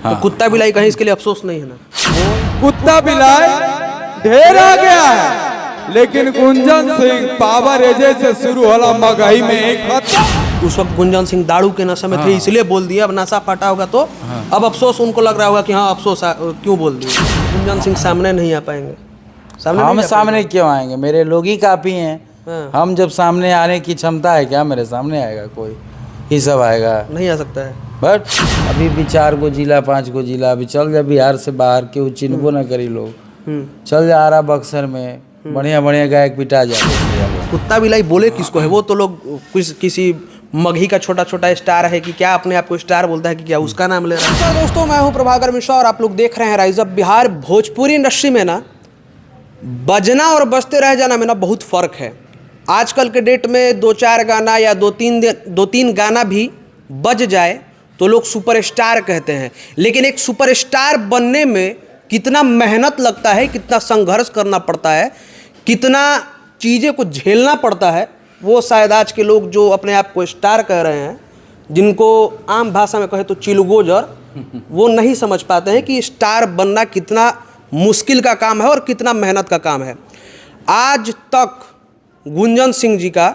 तो कुत्ता बिलाई कहीं इसके लिए अफसोस नहीं है ना? कुत्ता बिलाई ढेर आ गया है, लेकिन गुंजन सिंह पावर एजे से शुरू होला मगही में एक खत्म। उस वक्त गुंजन सिंह दारू के नशे में थे इसलिए बोल दिया, अब नशा फटा होगा तो अब अफसोस उनको लग रहा होगा कि हाँ अफसोस क्यों बोल दिया। गुंजन सिंह सामने नहीं आ पाएंगे। हम सामने क्यों आएंगे? मेरे लोग ही काफी हैं। हम जब सामने आने की क्षमता है क्या? मेरे सामने आएगा कोई? ही सब आएगा? नहीं आ सकता है। बट अभी भी 4 गो जिला 5 गो जिला अभी चल जाए बिहार से बाहर के चिन्हबो न करी लोग, चल जा रहा बक्सर में बढ़िया बढ़िया गायक पिटा जाए। कुत्ता बिलाई बोले किसको है? वो तो लोग किसी मगही का छोटा छोटा स्टार है कि क्या, अपने आप को स्टार बोलता है कि क्या, उसका नाम ले रहा है। तो दोस्तों मैं हूं प्रभाकर मिश्रा और आप लोग देख रहे हैं rise up Bihar. Bhojpuri industry में ना बजना और बजते रह जाना में ना बहुत फ़र्क है। आजकल के डेट में 2-4 गाना या 2-3 गाना भी बज जाए तो लोग सुपरस्टार कहते हैं, लेकिन एक सुपरस्टार बनने में कितना मेहनत लगता है, कितना संघर्ष करना पड़ता है, कितना चीज़ें को झेलना पड़ता है, वो शायद आज के लोग जो अपने आप को स्टार कह रहे हैं, जिनको आम भाषा में कहे तो चिलगोजर, वो नहीं समझ पाते हैं कि स्टार बनना कितना मुश्किल का काम है और कितना मेहनत का काम है। आज तक गुंजन सिंह जी का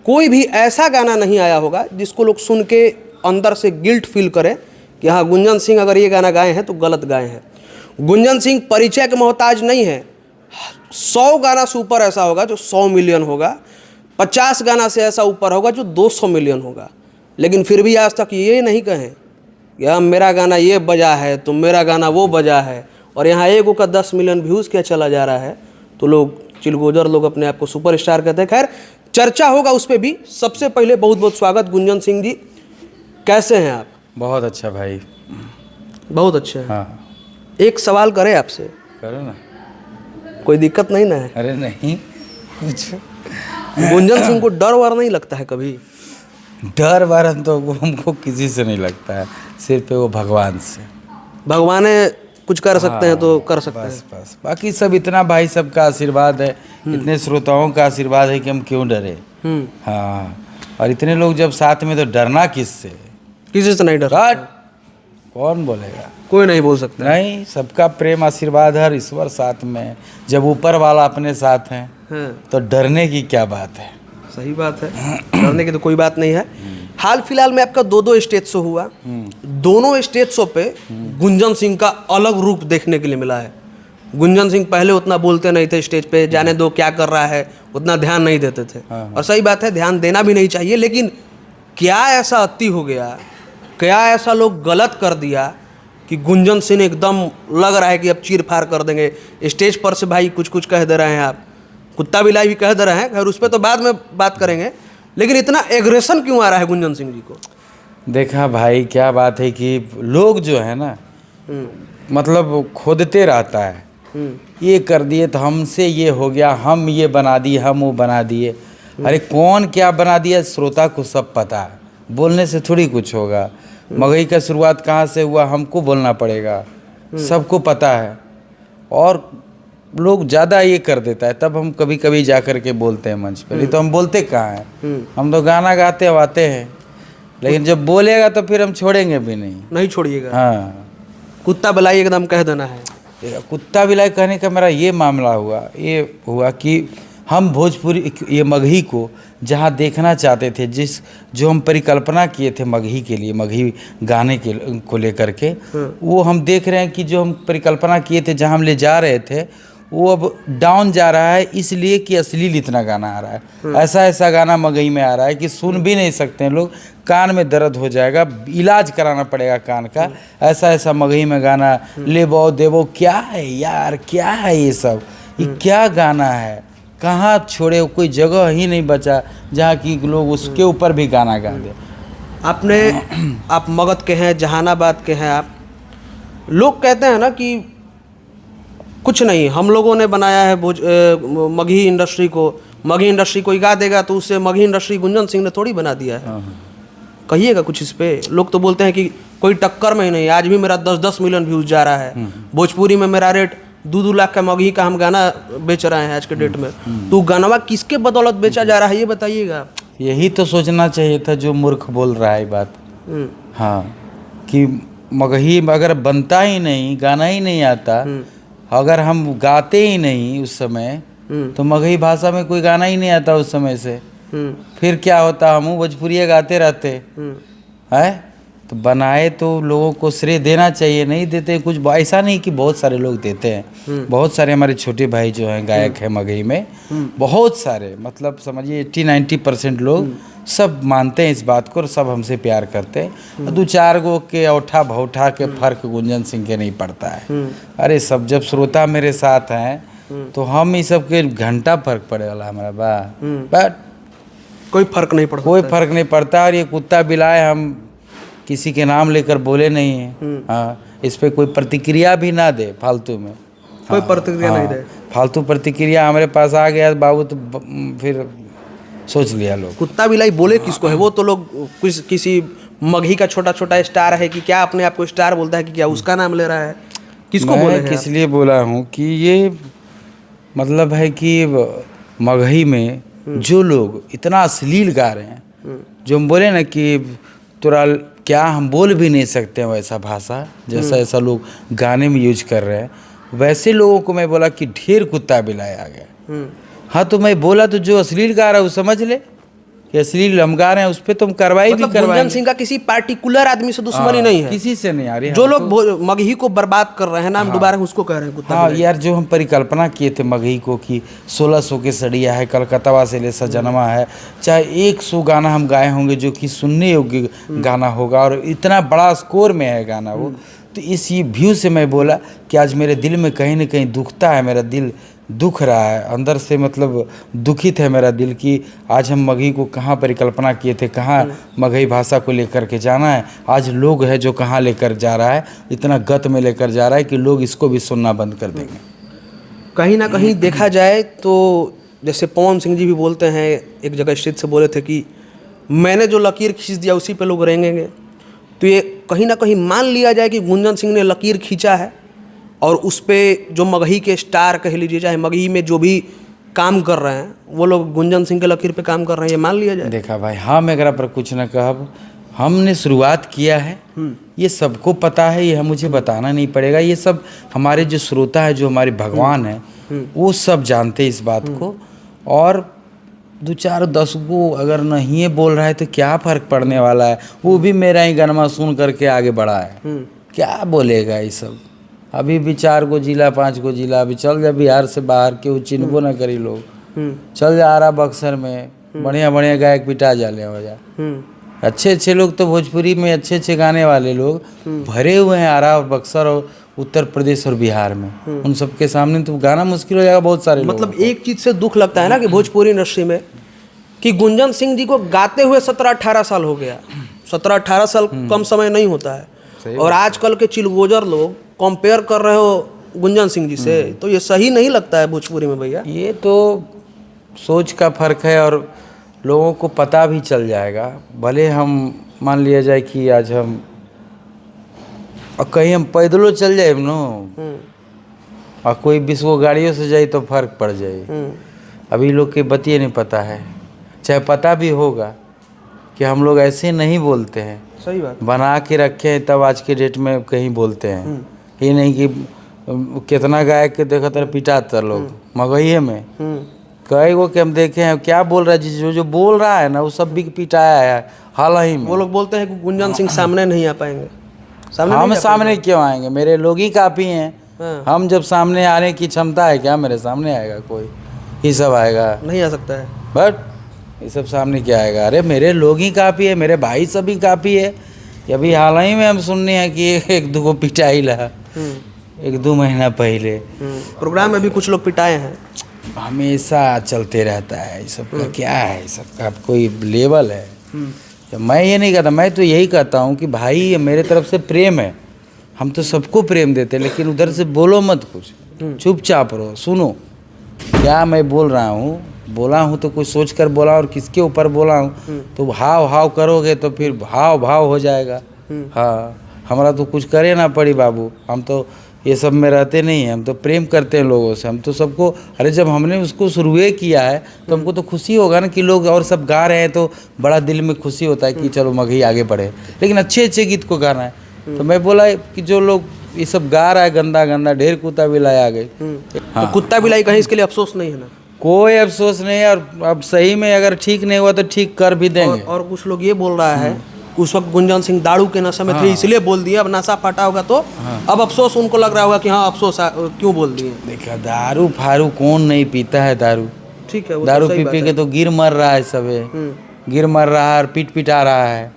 कोई भी ऐसा गाना नहीं आया होगा जिसको लोग सुन के अंदर से गिल्ट फील करें कि हाँ गुंजन सिंह अगर ये गाना गाए हैं तो गलत गाए हैं। गुंजन सिंह परिचय के मोहताज नहीं है। 100 गाना से ऊपर ऐसा होगा जो 100 मिलियन होगा, 50 गाना से ऐसा ऊपर होगा जो 200 मिलियन होगा, लेकिन फिर भी आज तक ये नहीं कहें कि हाँ मेरा गाना ये बजा है तो मेरा गाना वो बजा है, और यहाँ एगो का 10 मिलियन व्यूज़ क्या चला जा रहा है तो लोग चिलगोजर लोग अपने आप को सुपरस्टार कहते हैं। खैर चर्चा होगा उस पर भी। सबसे पहले बहुत बहुत स्वागत गुंजन सिंह जी, कैसे हैं आप? बहुत अच्छा भाई, बहुत अच्छे हैं। हाँ एक सवाल करें आपसे? करो ना, कोई दिक्कत नहीं ना है? अरे नहीं कुछ। गुंजन सिंह को डर वर नहीं लगता है कभी? डर वारन तो हमको किसी से नहीं लगता है, सिर्फ वो भगवान से। भगवान कुछ कर सकते हैं तो कर सकते हैं, बस बाकी सब इतना भाई सबका आशीर्वाद है, इतने श्रोताओं का आशीर्वाद है कि हम क्यों डरे। हाँ, और इतने लोग जब साथ में तो डरना किससे? किसी से नहीं डर। कौन बोलेगा? कोई नहीं बोल सकता। नहीं, सबका प्रेम आशीर्वाद हर ईश्वर साथ में है। जब ऊपर वाला अपने साथ है तो डरने की क्या बात है? सही बात है, डरने की तो कोई बात नहीं है। हाल फिलहाल में आपका 2 स्टेज शो हुआ, दोनों स्टेज शो पे गुंजन सिंह का अलग रूप देखने के लिए मिला है। गुंजन सिंह पहले उतना बोलते नहीं थे स्टेज पे, जाने दो क्या कर रहा है, उतना ध्यान नहीं देते थे। और सही बात है, ध्यान देना भी नहीं चाहिए, लेकिन क्या ऐसा अति हो गया, क्या ऐसा लोग गलत कर दिया कि गुंजन सिंह एकदम लग रहा है कि अब चीर फाड़ कर देंगे। स्टेज पर से भाई कुछ कुछ कह दे रहे हैं आप, कुत्ता बिलाई भी कह दे रहे हैं, खैर उस पर तो बाद में बात करेंगे, लेकिन इतना एग्रेशन क्यों आ रहा है गुंजन सिंह जी को? देखा भाई, क्या बात है कि लोग जो है ना मतलब खोदते रहता है, ये कर दिए तो हमसे ये हो गया, हम ये बना दिए, हम वो बना दिए। अरे कौन क्या बना दिया श्रोता को सब पता है, बोलने से थोड़ी कुछ होगा। मगही का शुरुआत कहाँ से हुआ हमको बोलना पड़ेगा, सबको पता है। और लोग ज़्यादा ये कर देता है, तब हम कभी कभी जा कर के बोलते हैं मंच पर। नहीं तो हम बोलते कहाँ हैं, हम तो गाना गाते आते हैं, लेकिन जब बोलेगा तो फिर हम छोड़ेंगे भी नहीं छोड़िएगा। हाँ, कुत्ता बिलाई एकदम कह देना है। कुत्ता बिलाई कहने का मेरा ये मामला हुआ कि हम भोजपुरी ये मगही को जहाँ देखना चाहते थे, जो हम परिकल्पना किए थे मगही के लिए, मगही गाने को लेकर के, वो हम देख रहे हैं कि जो हम परिकल्पना किए थे, जहाँ हम ले जा रहे थे, वो अब डाउन जा रहा है, इसलिए कि अश्लील इतना गाना आ रहा है। ऐसा गाना मगही में आ रहा है कि सुन भी नहीं सकते हैं लोग, कान में दर्द हो जाएगा, इलाज कराना पड़ेगा कान का। ऐसा मगही में गाना ले बो देवो, क्या है यार, क्या है ये सब, ये क्या गाना है? कहाँ छोड़े, कोई जगह ही नहीं बचा जहाँ की लोग उसके ऊपर भी गाना गा दे। आप मगध के हैं, जहानाबाद के हैं आप। लोग कहते हैं ना कि कुछ नहीं, हम लोगों ने बनाया है मगही इंडस्ट्री को, मगही इंडस्ट्री कोई गा देगा तो उससे मगही इंडस्ट्री गुंजन सिंह ने थोड़ी बना दिया है। कहिएगा कुछ इस पे। लोग तो बोलते हैं कि कोई टक्कर में ही नहीं, आज भी मेरा 10-10 मिलियन व्यूज़ जा रहा है। भोजपुरी में मेरा रेट 2-2 लाख का मगही का हम गाना बेच रहे हैं आज के डेट में। तो गानवा किसके बदौलत बेचा जा रहा है ये बताइएगा। यही तो सोचना चाहिए था जो मूर्ख बोल रहा है बात। हाँ, कि मगही अगर बनता ही नहीं, गाना ही नहीं आता, अगर हम गाते ही नहीं उस समय, तो मगही भाषा में कोई गाना ही नहीं आता उस समय से, फिर क्या होता, हम भोजपुरी गाते रहते हैं। तो बनाए तो लोगों को श्रेय देना चाहिए, नहीं देते कुछ, ऐसा नहीं कि बहुत सारे लोग देते हैं, बहुत सारे हमारे छोटे भाई जो हैं गायक हैं मगही में, बहुत सारे, मतलब समझिए 80-90% लोग सब मानते हैं इस बात को और सब हमसे प्यार करते हैं। 2-4 गो के औठा भौठा के फर्क गुंजन सिंह के नहीं पड़ता है। अरे सब जब श्रोता मेरे साथ हैं तो हम इस सब के घंटा फर्क पड़े वाला हमारा बट कोई फर्क नहीं पड़ता, कोई फर्क नहीं पड़ता। और ये कुत्ता बिलाए हम किसी के नाम लेकर बोले नहीं हैं। हाँ, इस पे कोई प्रतिक्रिया भी ना दे फालतू में, कोई प्रतिक्रिया नहीं दे। फालतू प्रतिक्रिया हमारे पास आ गया बाबू तो फिर सोच लिया लोग। कुत्ता बिलाई बोले किसको है? वो तो लोग किसी मगही का छोटा छोटा स्टार है कि क्या, अपने आप को स्टार बोलता है कि क्या, उसका नाम ले रहा है? किसको बोले हैं? किस लिए बोला हूँ कि ये मतलब है कि मगही में जो लोग इतना अश्लील गा रहे हैं, जो हम बोले ना कि तुरा क्या हम बोल भी नहीं सकते हैं वैसा भाषा, जैसा ऐसा लोग गाने में यूज कर रहे हैं, वैसे लोगों को मैं बोला कि ढेर कुत्ता बिलाए आ गया। हाँ, तो मैं बोला तो जो अश्लील गा रहा है वो समझ ले कि अश्लील हम गा रहे हैं, उस पर तुम कार्रवाई भी करवाएंगे। गुंजन सिंह का किसी पार्टिकुलर आदमी से दुश्मनी नहीं है, किसी से नहीं आ रही। जो लोग मगही को बर्बाद कर रहे हैं नाम दोबारा उसको कह रहे हैं कुत्ता। हाँ यार, जो हम परिकल्पना किए थे मगही को कि 1600 के सड़िया है, कलकत्ता से ले सजनमा है, चाहे 100 गाना हम गाए होंगे जो कि सुनने योग्य गाना होगा, और इतना बड़ा स्कोर में है गाना वो, तो इस व्यू से मैं बोला कि आज मेरे दिल में कहीं ना कहीं दुखता है, मेरा दिल दुख रहा है अंदर से, मतलब दुखित है मेरा दिल कि आज हम मगही को कहाँ परिकल्पना किए थे, कहाँ मगही भाषा को लेकर के जाना है, आज लोग है जो कहाँ लेकर जा रहा है, इतना गत में लेकर जा रहा है कि लोग इसको भी सुनना बंद कर देंगे। कहीं ना कहीं देखा जाए तो जैसे पवन सिंह जी भी बोलते हैं, एक जगह स्टेज से बोले थे कि मैंने जो लकीर खींच दिया उसी पे लोग रेंगेंगे, तो ये कहीं ना कहीं मान लिया जाए कि गुंजन सिंह ने लकीर खींचा है और उस पे जो मगही के स्टार कह लीजिए, चाहे मगही में जो भी काम कर रहे हैं वो लोग गुंजन सिंह के लकीर पे काम कर रहे हैं, ये मान लिया जाए। देखा भाई, हम एकरा पर कुछ न कहब, हमने शुरुआत किया है, ये सबको पता है, ये मुझे बताना नहीं पड़ेगा, ये सब हमारे जो श्रोता है, जो हमारे भगवान है, वो सब जानते हैं इस बात को। और 2-4-10 को अगर नहीं बोल रहा है तो क्या फ़र्क पड़ने वाला है, वो भी मेरा ही गाना सुन करके आगे बढ़ा है, क्या बोलेगा ये सब। अभी भी 4 गो जिला 5 गो जिला, अभी चल जा बिहार से बाहर के वो चिन्हबो ना करी लोग, चल जा आरा बक्सर में बढ़िया बढ़िया गायक पिटा जाले हो जा, अच्छे लोग तो भोजपुरी में अच्छे गाने वाले लोग भरे हुए हैं आरा और बक्सर और उत्तर प्रदेश और बिहार में, उन सबके सामने तो गाना मुश्किल हो जाएगा बहुत सारे। मतलब एक चीज़ से दुख लगता है ना कि भोजपुरी इंडस्ट्री में कि गुंजन सिंह जी को गाते हुए 17-18 साल हो गया, 17-18 साल कम समय नहीं होता है, और आजकल के चिलगोजर लोग कंपेयर कर रहे हो गुंजन सिंह जी से, तो ये सही नहीं लगता है भोजपुरी में भैया। ये तो सोच का फर्क है और लोगों को पता भी चल जाएगा। भले हम मान लिया जाए कि आज हम और कहीं हम पैदलों चल जाए नो, और कोई 20 गो गाड़ियों से जाए तो फर्क पड़ जाए। अभी लोग के बतिए नहीं पता है, चाहे पता भी होगा कि हम लोग ऐसे नहीं बोलते हैं, सही बात, बना के रखे हैं तब आज के डेट में कहीं बोलते हैं। ये नहीं कि कितना गायक के देखा तर पिटाता लोग मगहिए में, कई गो के हम देखे हैं क्या बोल रहा है, जो बोल रहा है ना वो सब भी पिटाया है हाल ही में। वो लोग बोलते हैं कि गुंजन सिंह सामने नहीं आ पाएंगे, हम सामने क्यों आएंगे, मेरे लोग ही काफ़ी हैं। हम जब सामने आने की क्षमता है क्या, मेरे सामने आएगा कोई, ये सब आएगा नहीं आ सकता है, बट ये सब सामने क्या आएगा। अरे मेरे लोग ही काफ़ी है, मेरे भाई सब ही काफ़ी है। अभी हाल ही में हम सुनने हैं कि 1-2 को पिटाई ला 1-2 महीना पहले प्रोग्राम में भी कुछ लोग पिटाए हैं। हमेशा चलते रहता है ये सब का, क्या है ये सब का कोई लेवल है। तो मैं ये नहीं कहता, मैं तो यही कहता हूँ कि भाई मेरे तरफ से प्रेम है, हम तो सबको प्रेम देते हैं, लेकिन उधर से बोलो मत कुछ, चुपचाप रहो, सुनो क्या मैं बोल रहा हूँ। बोला हूँ तो कुछ सोच कर बोला और किसके ऊपर बोला हूँ, तो हाव करोगे तो फिर भाव हो जाएगा। हाँ, हमारा तो कुछ करे ना पड़ी बाबू, हम तो ये सब में रहते नहीं हैं, हम तो प्रेम करते हैं लोगों से, हम तो सबको। अरे जब हमने उसको शुरुए किया है तो हमको तो खुशी होगा ना कि लोग और सब गा रहे हैं, तो बड़ा दिल में खुशी होता है कि चलो मगही आगे बढ़े, लेकिन अच्छे गीत को गाना है। तो मैं बोला कि जो लोग ये सब गा रहा है गंदा गंदा, ढेर कुत्ता बिलाई आ गई। तो कुत्ता बिलाई कहीं इसके लिए अफसोस नहीं है ना? कोई अफसोस नहीं है, और अब सही में अगर ठीक नहीं हुआ तो ठीक कर भी देंगे। और कुछ लोग ये बोल रहा है कि उस वक्त गुंजन सिंह दारू के नशे में थे इसलिए बोल दिया, अब नशा फटा होगा तो अब अफसोस उनको लग रहा होगा कि हाँ अफसोस क्यों बोल दिए। देखा, दारू फारू कौन नहीं पीता है दारू? ठीक है, वो दारू तो सही पी बात पी है। के तो गिर मर रहा है सबे, गिर मर रहा है और पीट पिटा रहा है।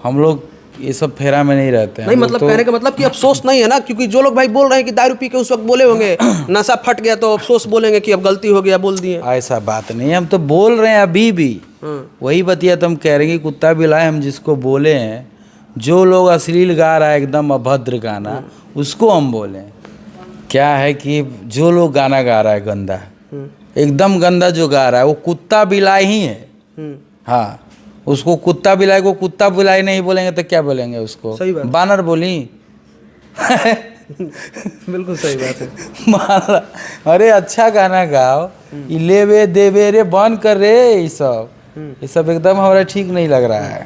हम लोग ये सब फेरा में नहीं रहते हैं। नहीं हम लोग मतलब तो कहने का मतलब कि अफसोस नहीं है ना, क्योंकि जो लोग भाई बोल रहे हैं कि दारू पी के उस वक्त बोले होंगे नशा फट गया तो अफसोस बोलेंगे कि अब गलती हो गया बोल दिए। ऐसा बात नहीं है, हम तो बोल रहे हैं अभी भी वही बतिया तुम कह रहे हैं कि कुत्ता बिलाए। हम जिसको बोले हैं, जो लोग अश्लील गा रहा है एकदम अभद्र गाना, उसको हम बोले। क्या है कि जो लोग गाना गा रहा है गंदा, एकदम गंदा जो गा रहा है वो कुत्ता बिलाई ही है। हाँ, उसको कुत्ता बिलाई को कुत्ता बिलाई नहीं बोलेंगे तो क्या बोलेंगे उसको? सही बात। बानर बोली। बिल्कुल सही बात है। माला, अरे अच्छा गाना गाओ, लेवे देवे रे बंद कर रे, ये सब एकदम हमारा ठीक नहीं लग रहा है।